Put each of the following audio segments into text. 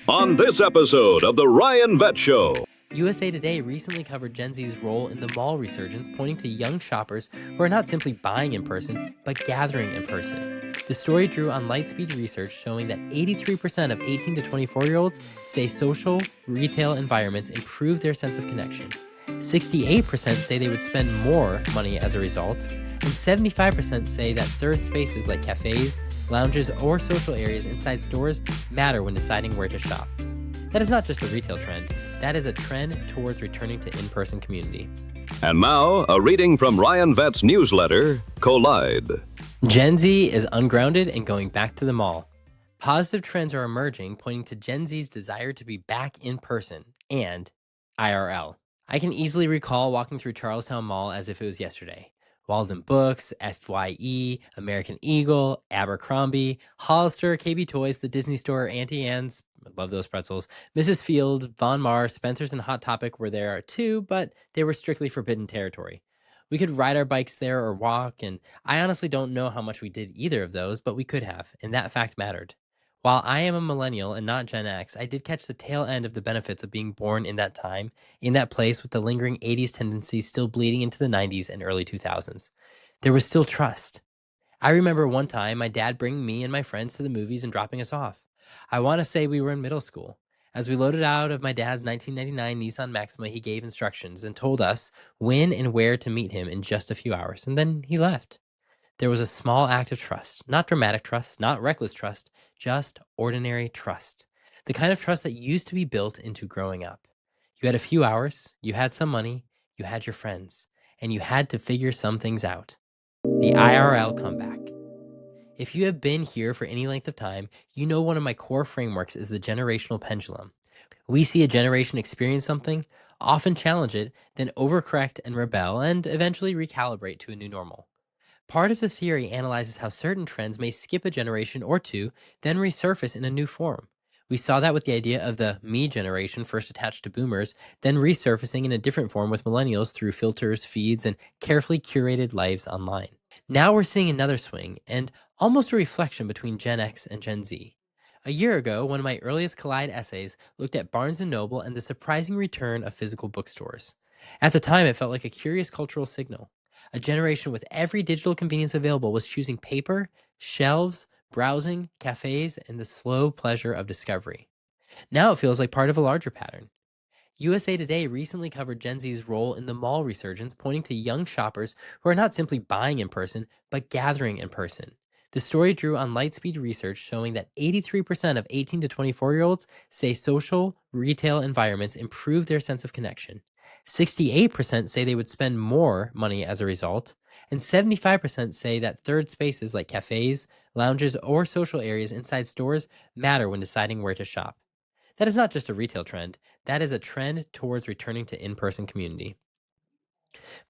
On this episode of The Ryan Vet Show. USA Today recently covered Gen Z's role in the mall resurgence, pointing to young shoppers who are not simply buying in person, but gathering in person. The story drew on Lightspeed research showing that 83% of 18 to 24-year-olds say social retail environments improve their sense of connection. 68% say they would spend more money as a result, and 75% say that third spaces like cafes, lounges, or social areas inside stores matter when deciding where to shop. That is not just a retail trend, that is a trend towards returning to in-person community. And now, a reading from Ryan Vet's newsletter, Collide. Gen Z is ungrounded and going back to the mall. Positive trends are emerging, pointing to Gen Z's desire to be back in person and IRL. I can easily recall walking through Charlestown Mall as if it was yesterday. Walden Books, FYE, American Eagle, Abercrombie, Hollister, KB Toys, the Disney Store, Auntie Anne's, I love those pretzels, Mrs. Fields, Von Maur, Spencer's, and Hot Topic were there too, but they were strictly forbidden territory. We could ride our bikes there or walk, and I honestly don't know how much we did either of those, but we could have, and that fact mattered. While I am a millennial and not Gen X, I did catch the tail end of the benefits of being born in that time, in that place with the lingering 80s tendencies still bleeding into the 90s and early 2000s. There was still trust. I remember one time my dad bringing me and my friends to the movies and dropping us off. I want to say we were in middle school. As we loaded out of my dad's 1999 Nissan Maxima, he gave instructions and told us when and where to meet him in just a few hours, and then he left. There was a small act of trust, not dramatic trust, not reckless trust, just ordinary trust. The kind of trust that used to be built into growing up. You had a few hours, you had some money, you had your friends, and you had to figure some things out. The IRL comeback. If you have been here for any length of time, you know one of my core frameworks is the generational pendulum. We see a generation experience something, often challenge it, then overcorrect and rebel, and eventually recalibrate to a new normal. Part of the theory analyzes how certain trends may skip a generation or two, then resurface in a new form. We saw that with the idea of the me generation first attached to boomers, then resurfacing in a different form with millennials through filters, feeds, and carefully curated lives online. Now we're seeing another swing, and almost a reflection between Gen X and Gen Z. A year ago, one of my earliest Collide essays looked at Barnes & Noble and the surprising return of physical bookstores. At the time, it felt like a curious cultural signal. A generation with every digital convenience available was choosing paper, shelves, browsing, cafes, and the slow pleasure of discovery. Now it feels like part of a larger pattern. USA Today recently covered Gen Z's role in the mall resurgence, pointing to young shoppers who are not simply buying in person, but gathering in person. The story drew on Lightspeed research showing that 83% of 18 to 24-year-olds say social retail environments improve their sense of connection. 68% say they would spend more money as a result, and 75% say that third spaces like cafes, lounges, or social areas inside stores matter when deciding where to shop. That is not just a retail trend, that is a trend towards returning to in-person community.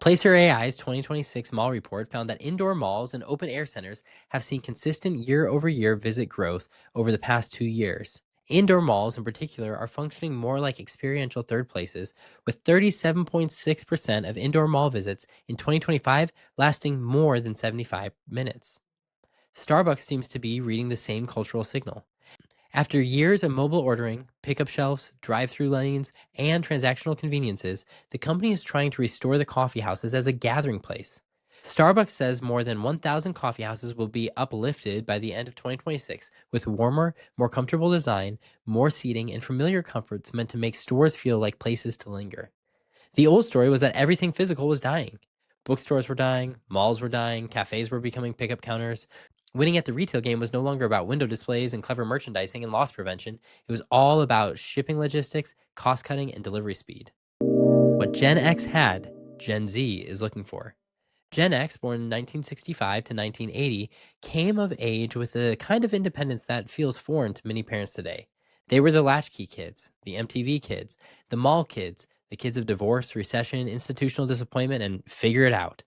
Placer.ai's 2026 mall report found that indoor malls and open-air centers have seen consistent year-over-year visit growth over the past 2 years. Indoor malls in particular are functioning more like experiential third places, with 37.6% of indoor mall visits in 2025 lasting more than 75 minutes. Starbucks seems to be reading the same cultural signal. After years of mobile ordering, pickup shelves, drive-through lanes, and transactional conveniences, the company is trying to restore the coffee houses as a gathering place. Starbucks says more than 1,000 coffee houses will be uplifted by the end of 2026 with warmer, more comfortable design, more seating, and familiar comforts meant to make stores feel like places to linger. The old story was that everything physical was dying. Bookstores were dying, malls were dying, cafes were becoming pickup counters. Winning at the retail game was no longer about window displays and clever merchandising and loss prevention. It was all about shipping logistics, cost cutting, and delivery speed. What Gen X had, Gen Z is looking for. Gen X, born in 1965 to 1980, came of age with a kind of independence that feels foreign to many parents today. They were the latchkey kids, the MTV kids, the mall kids, the kids of divorce, recession, institutional disappointment, and figure it out.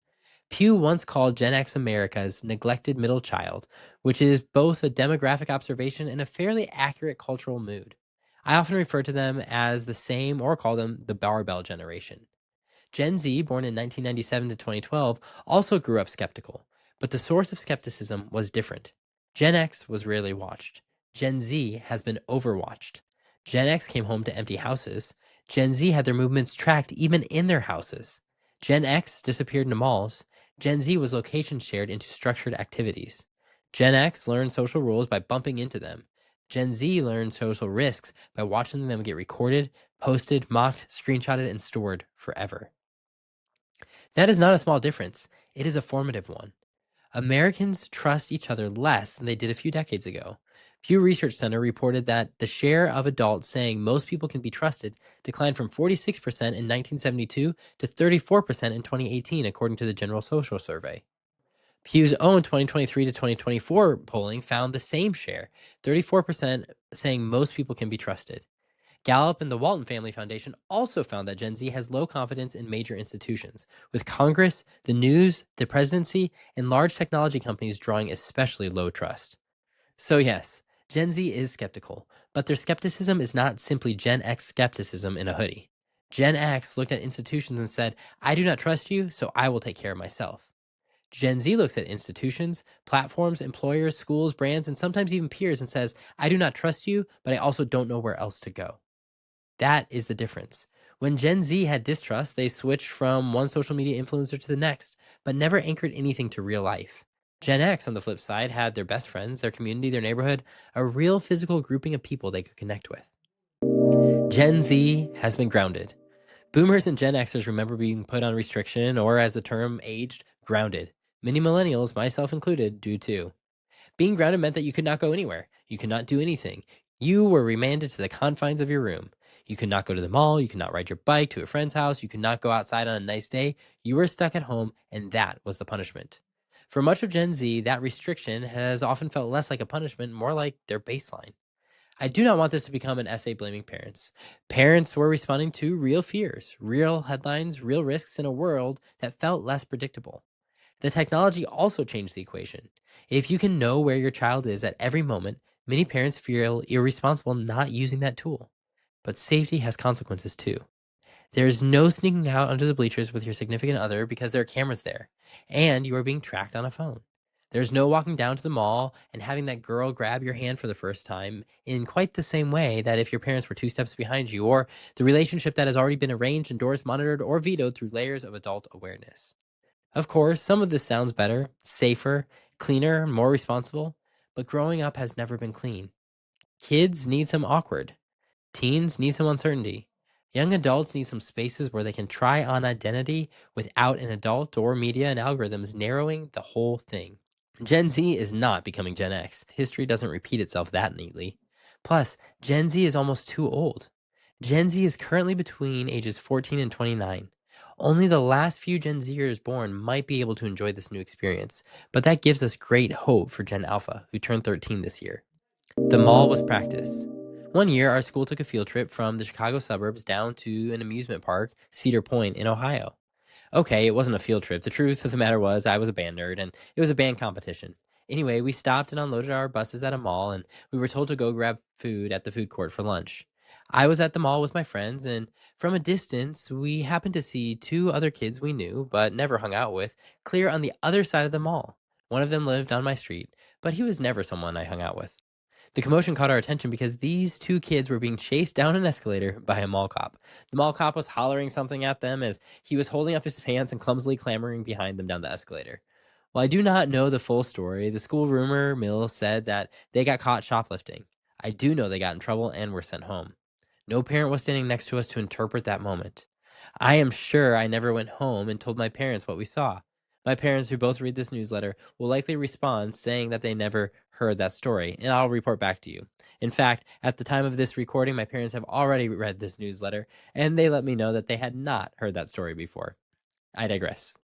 Pew once called Gen X America's neglected middle child, which is both a demographic observation and a fairly accurate cultural mood. I often refer to them as the same or call them the barbell generation. Gen Z, born in 1997 to 2012, also grew up skeptical, but the source of skepticism was different. Gen X was rarely watched. Gen Z has been overwatched. Gen X came home to empty houses. Gen Z had their movements tracked even in their houses. Gen X disappeared into malls. Gen Z was location shared into structured activities. Gen X learned social rules by bumping into them. Gen Z learned social risks by watching them get recorded, posted, mocked, screenshotted, and stored forever. That is not a small difference. It is a formative one. Americans trust each other less than they did a few decades ago. Pew Research Center reported that the share of adults saying most people can be trusted declined from 46% in 1972 to 34% in 2018, according to the General Social Survey. Pew's own 2023 to 2024 polling found the same share, 34% saying most people can be trusted. Gallup and the Walton Family Foundation also found that Gen Z has low confidence in major institutions, with Congress, the news, the presidency, and large technology companies drawing especially low trust. So, yes, Gen Z is skeptical, but their skepticism is not simply Gen X skepticism in a hoodie. Gen X looked at institutions and said, I do not trust you, so I will take care of myself. Gen Z looks at institutions, platforms, employers, schools, brands, and sometimes even peers and says, I do not trust you, but I also don't know where else to go. That is the difference. When Gen Z had distrust, they switched from one social media influencer to the next, but never anchored anything to real life. Gen X, on the flip side, had their best friends, their community, their neighborhood, a real physical grouping of people they could connect with. Gen Z has been grounded. Boomers and Gen Xers remember being put on restriction, or as the term aged, grounded. Many millennials, myself included, do too. Being grounded meant that you could not go anywhere. You could not do anything. You were remanded to the confines of your room. You could not go to the mall. You could not ride your bike to a friend's house. You could not go outside on a nice day. You were stuck at home, and that was the punishment. For much of Gen Z, that restriction has often felt less like a punishment, more like their baseline. I do not want this to become an essay blaming parents. Parents were responding to real fears, real headlines, real risks in a world that felt less predictable. The technology also changed the equation. If you can know where your child is at every moment, many parents feel irresponsible not using that tool. But safety has consequences too. There is no sneaking out under the bleachers with your significant other because there are cameras there, and you are being tracked on a phone. There's no walking down to the mall and having that girl grab your hand for the first time in quite the same way that if your parents were two steps behind you, or the relationship that has already been arranged, endorsed, monitored, or vetoed through layers of adult awareness. Of course, some of this sounds better, safer, cleaner, more responsible, but growing up has never been clean. Kids need some awkward. Teens need some uncertainty. Young adults need some spaces where they can try on identity without an adult or media and algorithms narrowing the whole thing. Gen Z is not becoming Gen X. History doesn't repeat itself that neatly. Plus, Gen Z is almost too old. Gen Z is currently between ages 14 and 29. Only the last few Gen Zers born might be able to enjoy this new experience, but that gives us great hope for Gen Alpha, who turned 13 this year. The mall was practice. One year, our school took a field trip from the Chicago suburbs down to an amusement park, Cedar Point, in Ohio. Okay, it wasn't a field trip. The truth of the matter was, I was a band nerd, and it was a band competition. Anyway, we stopped and unloaded our buses at a mall, and we were told to go grab food at the food court for lunch. I was at the mall with my friends, and from a distance, we happened to see two other kids we knew, but never hung out with, clear on the other side of the mall. One of them lived on my street, but he was never someone I hung out with. The commotion caught our attention because these two kids were being chased down an escalator by a mall cop. The mall cop was hollering something at them as he was holding up his pants and clumsily clambering behind them down the escalator. While I do not know the full story, the school rumor mill said that they got caught shoplifting. I do know they got in trouble and were sent home. No parent was standing next to us to interpret that moment. I am sure I never went home and told my parents what we saw. My parents, who both read this newsletter, will likely respond saying that they never heard that story, and I'll report back to you. In fact, at the time of this recording, my parents have already read this newsletter, and they let me know that they had not heard that story before. I digress.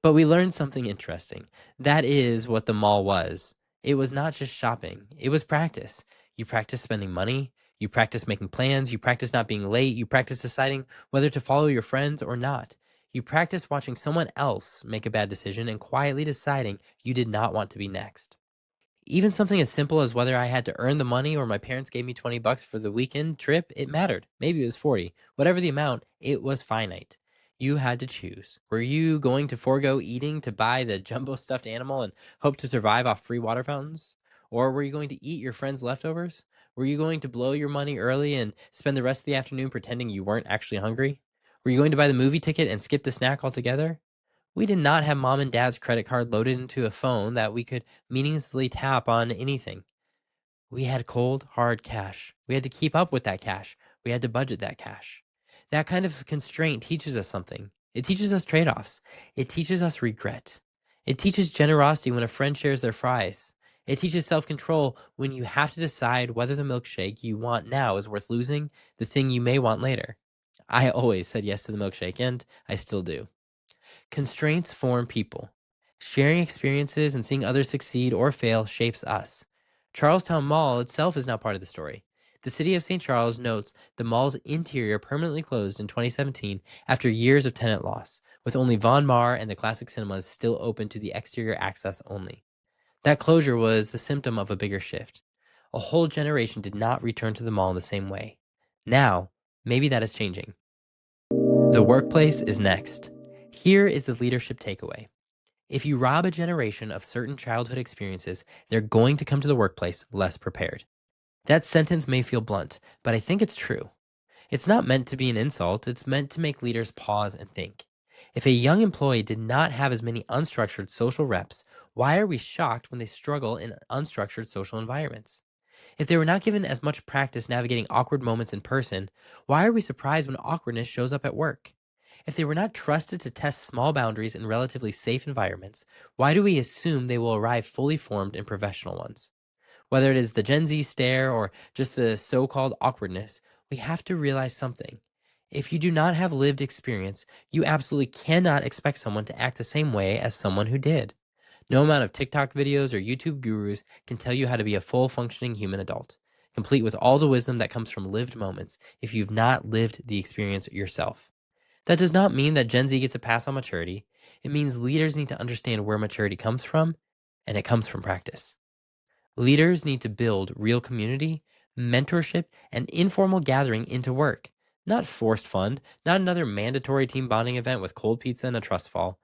But we learned something interesting. That is what the mall was. It was not just shopping, it was practice. You practice spending money, you practice making plans, you practice not being late, you practice deciding whether to follow your friends or not. You practice watching someone else make a bad decision and quietly deciding you did not want to be next. Even something as simple as whether I had to earn the money or my parents gave me $20 for the weekend trip, it mattered. Maybe it was 40. Whatever the amount, it was finite. You had to choose. Were you going to forego eating to buy the jumbo stuffed animal and hope to survive off free water fountains? Or were you going to eat your friends' leftovers? Were you going to blow your money early and spend the rest of the afternoon pretending you weren't actually hungry? Were you going to buy the movie ticket and skip the snack altogether? We did not have mom and dad's credit card loaded into a phone that we could meaninglessly tap on anything. We had cold, hard cash. We had to keep up with that cash. We had to budget that cash. That kind of constraint teaches us something. It teaches us trade offs. It teaches us regret. It teaches generosity when a friend shares their fries. It teaches self control when you have to decide whether the milkshake you want now is worth losing the thing you may want later. I always said yes to the milkshake, and I still do. Constraints form people. Sharing experiences and seeing others succeed or fail shapes us. Charlestown Mall itself is now part of the story. The city of St. Charles notes the mall's interior permanently closed in 2017 after years of tenant loss, with only Von Maur and the classic cinemas still open to the exterior access only. That closure was the symptom of a bigger shift. A whole generation did not return to the mall in the same way. Now, maybe that is changing. The workplace is next. Here is the leadership takeaway. If you rob a generation of certain childhood experiences, they're going to come to the workplace less prepared. That sentence may feel blunt, but I think it's true. It's not meant to be an insult, it's meant to make leaders pause and think. If a young employee did not have as many unstructured social reps, why are we shocked when they struggle in unstructured social environments? If they were not given as much practice navigating awkward moments in person, why are we surprised when awkwardness shows up at work? If they were not trusted to test small boundaries in relatively safe environments, why do we assume they will arrive fully formed in professional ones? Whether it is the Gen Z stare or just the so called awkwardness, we have to realize something. If you do not have lived experience, you absolutely cannot expect someone to act the same way as someone who did. No amount of TikTok videos or YouTube gurus can tell you how to be a full functioning human adult, complete with all the wisdom that comes from lived moments if you've not lived the experience yourself. That does not mean that Gen Z gets a pass on maturity. It means leaders need to understand where maturity comes from, and it comes from practice. Leaders need to build real community, mentorship, and informal gathering into work, not forced fun, not another mandatory team bonding event with cold pizza and a trust fall.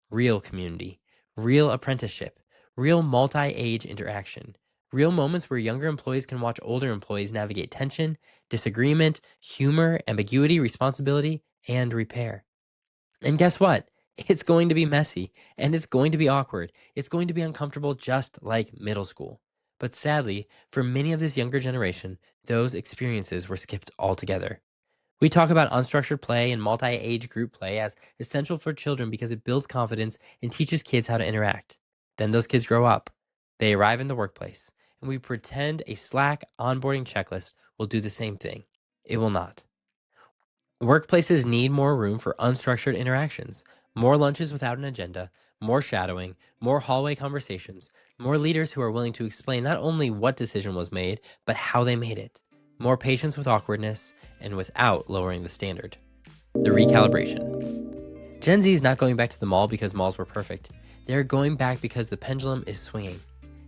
Real community, real apprenticeship, real multi-age interaction, real moments where younger employees can watch older employees navigate tension, disagreement, humor, ambiguity, responsibility, and repair. And guess what? It's going to be messy and it's going to be awkward. It's going to be uncomfortable just like middle school. But sadly, for many of this younger generation, those experiences were skipped altogether. We talk about unstructured play and multi-age group play as essential for children because it builds confidence and teaches kids how to interact. Then those kids grow up. They arrive in the workplace, and we pretend a Slack onboarding checklist will do the same thing. It will not. Workplaces need more room for unstructured interactions, more lunches without an agenda, more shadowing, more hallway conversations, more leaders who are willing to explain not only what decision was made, but how they made it, more patience with awkwardness, and without lowering the standard. The recalibration. Gen Z is not going back to the mall because malls were perfect. They're going back because the pendulum is swinging.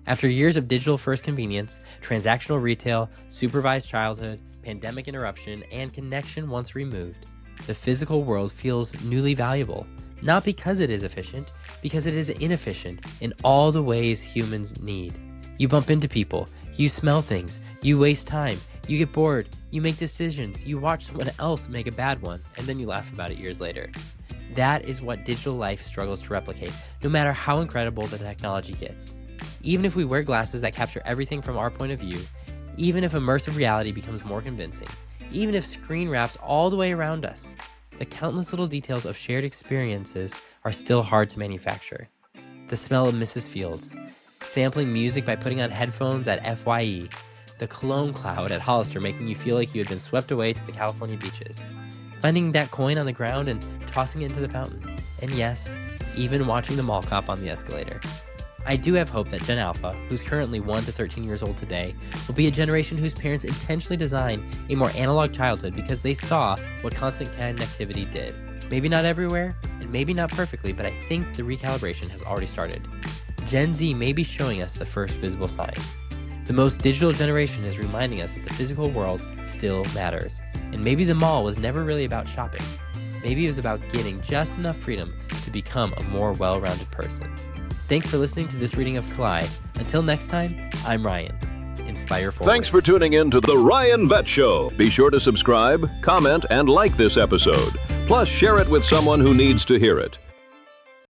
After years of digital-first convenience, transactional retail, supervised childhood, pandemic interruption, and connection once removed, the physical world feels newly valuable, not because it is efficient, because it is inefficient in all the ways humans need. You bump into people, you smell things, you waste time, you get bored, you make decisions, you watch someone else make a bad one, and then you laugh about it years later. That is what digital life struggles to replicate, no matter how incredible the technology gets. Even if we wear glasses that capture everything from our point of view, even if immersive reality becomes more convincing, even if screen wraps all the way around us, the countless little details of shared experiences are still hard to manufacture. The smell of Mrs. Fields, sampling music by putting on headphones at FYE, the cologne cloud at Hollister making you feel like you had been swept away to the California beaches, finding that coin on the ground and tossing it into the fountain, and yes, even watching the mall cop on the escalator. I do have hope that Gen Alpha, who's currently 1 to 13 years old today, will be a generation whose parents intentionally designed a more analog childhood because they saw what constant connectivity did. Maybe not everywhere, and maybe not perfectly, but I think the recalibration has already started. Gen Z may be showing us the first visible signs. The most digital generation is reminding us that the physical world still matters, and maybe the mall was never really about shopping. Maybe it was about getting just enough freedom to become a more well-rounded person. Thanks for listening to this reading of Collide. Until next time, I'm Ryan. inspire forward. Thanks for tuning in to The Ryan Vet Show. Be sure to subscribe, comment, and like this episode. Plus, share it with someone who needs to hear it.